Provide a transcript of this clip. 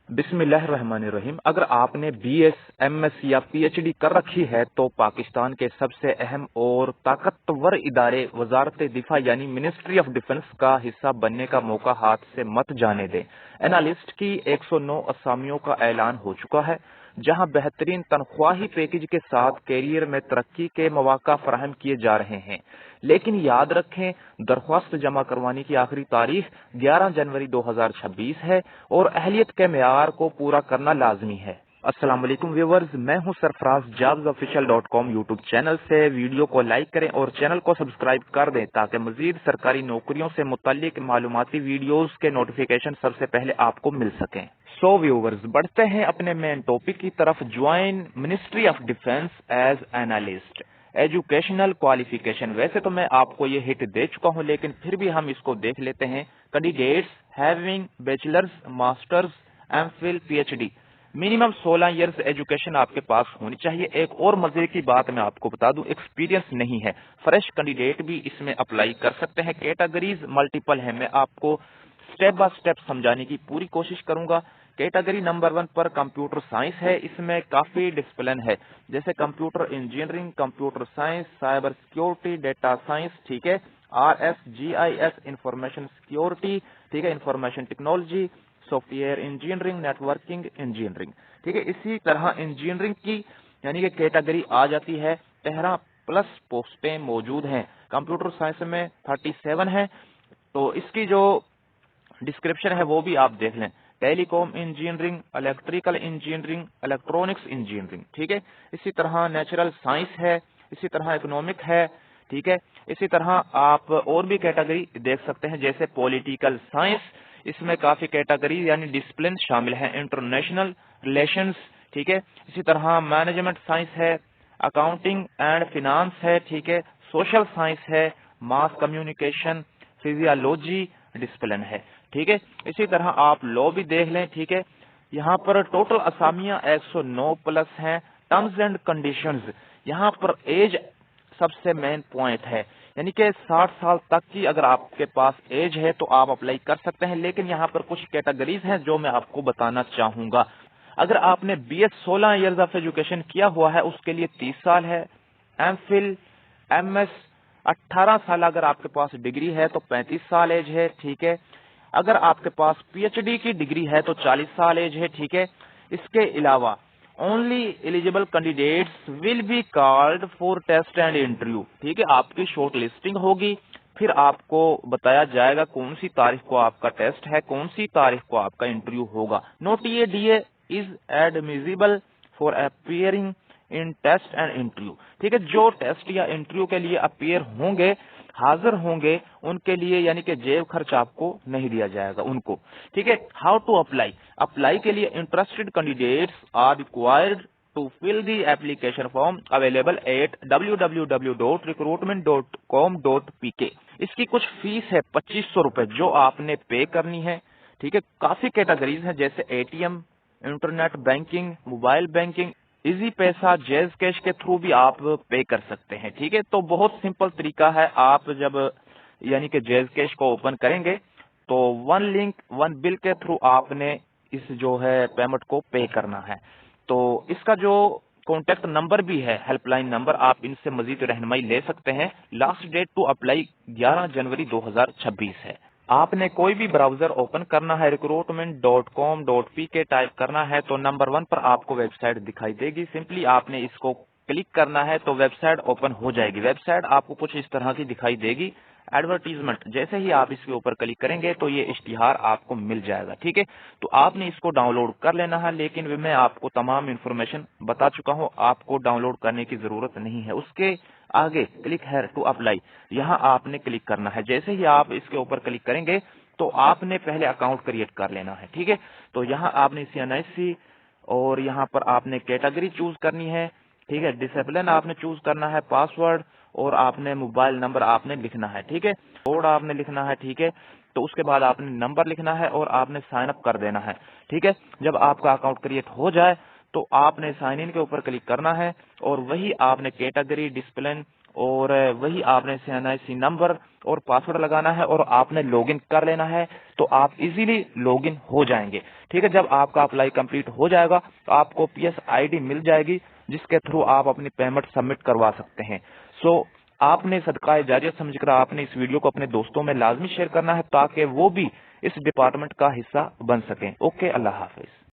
बिस्मिल्लाहिर्रहमानिर्रहीम। अगर आपने बीएस, एमएस या पीएचडी कर रखी है तो पाकिस्तान के सबसे अहम और ताकतवर इदारे वजारत दिफा यानी मिनिस्ट्री ऑफ डिफेंस का हिस्सा बनने का मौका हाथ से मत जाने दें। एनालिस्ट की 109 असामियों का ऐलान हो चुका है, जहां बेहतरीन तनख्वाही पैकेज के साथ कैरियर में तरक्की के मौका फराहम किए जा रहे हैं। लेकिन याद रखें, दरख्वास्त जमा करवाने की आखिरी तारीख 11 जनवरी 2026 है और अहलियत के मेयार को पूरा करना लाजमी है। अस्सलाम वालेकुम व्यूअर्स, मैं हूं सरफराज jobsofficial.com यूट्यूब चैनल से। वीडियो को लाइक करें और चैनल को सब्सक्राइब कर दें ताकि मजीद सरकारी नौकरियों से मुताल्लिक मालूमाती वीडियोस के नोटिफिकेशन सबसे पहले आपको मिल सकें। सो व्यूअर्स, बढ़ते हैं अपने मेन टॉपिक की तरफ। Join ministry of defence as analyst. Educational qualification, वैसे तो मैं आपको ये हिट दे चुका हूं, लेकिन फिर भी हम इसको देख लेते हैं। Candidates having bachelors, masters, MPhil, PhD, minimum 16 years education आपके पास होनी चाहिए। एक और मजे की बात मैं आपको बता दूं, एक्सपीरियंस नहीं है, फ्रेश कैंडिडेट भी इसमें अप्लाई कर सकते हैं। कैटेगरीज मल्टीपल है, मैं आपको स्टेप बाय स्टेप समझाने की पूरी कोशिश करूंगा। कैटेगरी नंबर 1 पर कंप्यूटर साइंस है। इसमें काफी डिसिप्लिन है, जैसे computer engineering, computer science, cyber security, data science, ठीक है, RSGIS इंफॉर्मेशन सिक्योरिटी, ठीक है, information technology, software engineering, networking engineering, ठीक है। इसी तरह इंजीनियरिंग की यानी कि कैटेगरी आ जाती है। 13+ पोस्टें मौजूद हैं। कंप्यूटर साइंस में 37 है। तो इसकी जो डिस्क्रिप्शन है वो भी आप देख लें। Telecom engineering, electrical engineering, electronics engineering, ठीक है। इसी तरह नेचुरल साइंस है, इसी तरह इकोनॉमिक है, ठीक है। इसी तरह आप और भी कैटेगरी देख सकते हैं, जैसे पॉलिटिकल साइंस, इसमें काफी कैटेगरी यानी डिसिप्लिन शामिल है। इंटरनेशनल रिलेशंस, ठीक है। इसी तरह मैनेजमेंट साइंस है, अकाउंटिंग एंड फिनांस है, ठीक है। सोशल साइंस है, मास कम्युनिकेशन, फिजियोलॉजी डिसिप्लिन है, ठीक है। इसी तरह आप लॉ भी देख लें, ठीक है। यहाँ पर टोटल असामियां 109+ हैं। टर्म्स एंड कंडीशंस, यहाँ पर एज सबसे मेन पॉइंट है, यानी कि 60 साल तक की अगर आपके पास एज है तो आप अप्लाई कर सकते हैं। लेकिन यहाँ पर कुछ कैटेगरीज हैं जो मैं आपको बताना चाहूंगा। अगर आपने बीएस 16 इयर्स ऑफ एजुकेशन किया हुआ है उसके लिए 30 साल है। एमफिल, एमएस 18 साल अगर आपके पास डिग्री है तो 35 साल एज है, ठीक है। अगर आपके पास पीएचडी की डिग्री है तो 40 साल एज है, ठीक है। इसके अलावा only eligible candidates will be called for test and interview, ठीक है। आपकी शॉर्ट लिस्टिंग होगी, फिर आपको बताया जाएगा कौन सी तारीख को आपका टेस्ट है, कौन सी तारीख को आपका इंटरव्यू होगा। नोट ये DA is admissible for appearing in test and interview, ठीक है। जो टेस्ट या इंटरव्यू के लिए अपियर होंगे, हाजिर होंगे, उनके लिए यानी कि जेब खर्च आपको नहीं दिया जाएगा उनको, ठीक है। हाउ टू अप्लाई, अप्लाई के लिए interested candidates are required to fill the application form available at www.recruitment.com.pk। इसकी कुछ फीस है 2500 रुपए जो आपने पे करनी है, ठीक है। काफी कैटेगरीज हैं, जैसे ATM, internet banking, mobile banking, easy पैसा, जैज कैश के थ्रू भी आप पे कर सकते हैं, ठीक है। तो बहुत सिंपल तरीका है। आप जब यानी कि जैज कैश को ओपन करेंगे तो 1 लिंक 1 बिल के थ्रू आपने इस जो है पेमेंट को पे करना है। तो इसका जो कॉन्टेक्ट नंबर भी है, हेल्पलाइन नंबर, आप इनसे मजीद रहनुमाई ले सकते हैं। लास्ट डेट टू अप्लाई 11 जनवरी 2026 है। आपने कोई भी ब्राउजर ओपन करना है, recruitment.com.pk टाइप करना है तो नंबर 1 पर आपको वेबसाइट दिखाई देगी। सिंपली आपने इसको क्लिक करना है तो वेबसाइट ओपन हो जाएगी। वेबसाइट आपको कुछ इस तरह की दिखाई देगी। एडवर्टीजमेंट, जैसे ही आप इसके ऊपर क्लिक करेंगे तो ये इश्तिहार आपको मिल जाएगा, ठीक है। तो आपने इसको डाउनलोड कर लेना है, लेकिन मैं आपको तमाम इन्फॉर्मेशन बता चुका हूँ, आपको डाउनलोड करने की जरूरत नहीं है। उसके आगे क्लिक है टू अप्लाई, यहाँ आपने क्लिक करना है। जैसे ही आप इसके ऊपर क्लिक करेंगे तो आपने पहले अकाउंट क्रिएट कर लेना है, ठीक है। तो यहाँ आपने CNIC और यहाँ पर आपने कैटेगरी चूज करनी है, ठीक है। डिसिप्लिन आपने चूज करना है, पासवर्ड और आपने मोबाइल नंबर आपने लिखना है, ठीक है। कोड आपने लिखना है, ठीक है। तो उसके बाद आपने नंबर लिखना है और आपने साइन अप कर देना है, ठीक है। जब आपका अकाउंट क्रिएट हो जाए तो आपने साइन इन के ऊपर क्लिक करना है और वही आपने कैटेगरी, डिसिप्लिन اور وہی آپ نے CNIC نمبر اور پاسورڈ لگانا ہے اور آپ نے لاگ ان کر لینا ہے، تو آپ ایزیلی لاگ ان ہو جائیں گے. ٹھیک ہے، جب آپ کا اپلائی کمپلیٹ ہو جائے گا تو آپ کو PSID مل جائے گی، جس کے تھرو آپ اپنی پیمنٹ سبمٹ کروا سکتے ہیں. سو آپ نے صدقہ جاریہ سمجھ کر آپ نے اس ویڈیو کو اپنے دوستوں میں لازمی شیئر کرنا ہے تاکہ وہ بھی اس ڈپارٹمنٹ کا حصہ بن سکیں. اوکے، اللہ حافظ.